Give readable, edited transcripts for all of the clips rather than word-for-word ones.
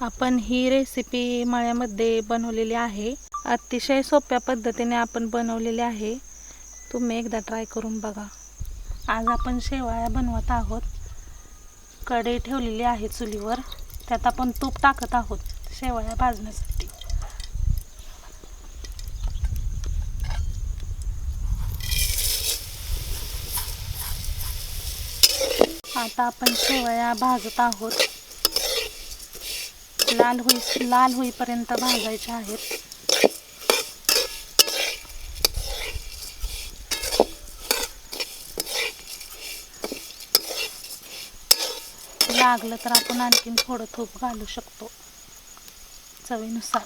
आपण ही रेसिपी मळ्यामध्ये बनवलेली आहे। अतिशय सोप्या पद्धतीने आपण बनवलेली आहे। तुम्ही एकदा ट्राय करून बघा। आज आपण शेवया बनवत आहोत। कढई ठेवलेली आहे चुलीवर, त्यात आपण तूप टाकत आहोत शेवया भाजण्यासाठी। आता आपण शेवया भाजत आहोत। लाल होईपर्यंत भाजायचे आहेत। लागलं तर आपण आणखीन थोडं तूप घालू शकतो चवीनुसार।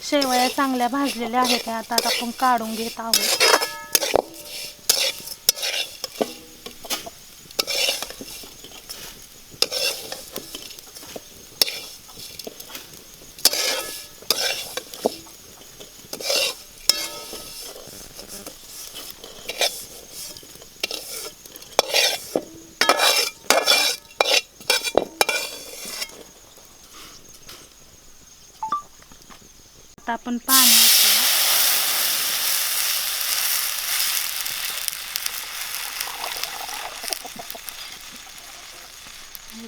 शेवया चांगल्या भाजलेल्या आहेत। आता आपण काढून घेत आहोत। आता आपण पाणी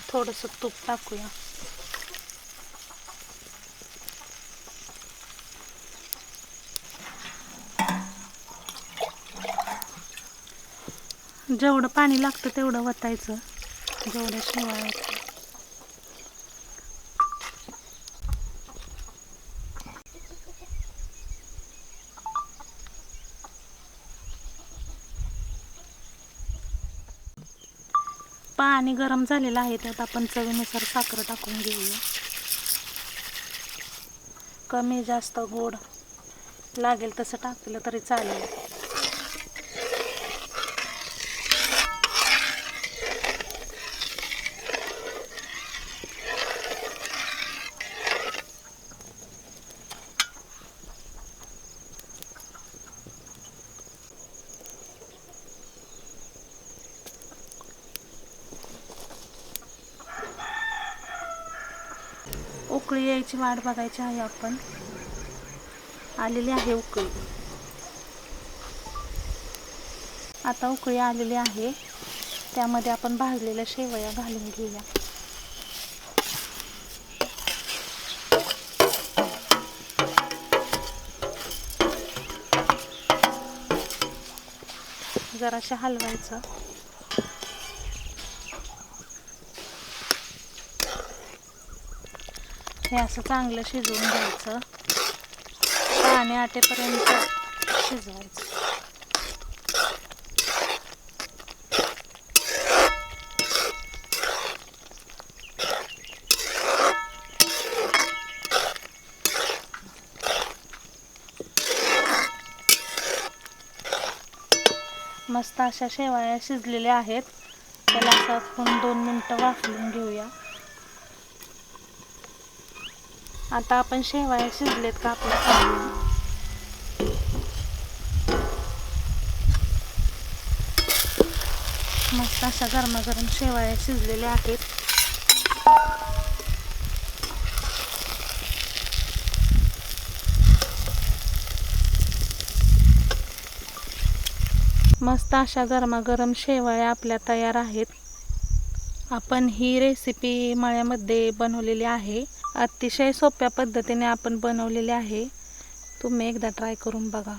थोडंसं तूप टाकूया। जेवढं पाणी लागतं तेवढं वतायचं, जेवढं शेवया आहेत। पाणी गरम झालेलं आहे, त्यात आपण चवीनुसार साखर टाकून घेऊया। कमी जास्त गोड लागेल तसं टाकलं तरी चालेल। उकळी यायची वाट बघायची आहे आपण। आलेली आहे उकळी। आता उकळी आलेली आहे, त्यामध्ये आपण भाजलेल्या शेवया घालून घेऊया। जराशे हलवायचं। हे असं चांगलं शिजवून घ्यायचं, पाणी आटेपर्यंत शिजवायचं। मस्त अशा शेवया शिजलेल्या आहेत। त्याला असं आपण 2 मिनिटं वाफवून घेऊया। आता आपण शेवया शिजलेत का आपल्या मस्त अशा गरमागरम शेवया शिजलेल्या आहेत। मस्त अशा गरमागरम शेवया आपल्या तयार आहेत। आपण ही रेसिपी मळ्यामध्ये बनवलेली आहे। अतिशय सोप्या पद्धतीने आपण बनवलेली आहे। तुम्ही एकदा ट्राय करून बघा।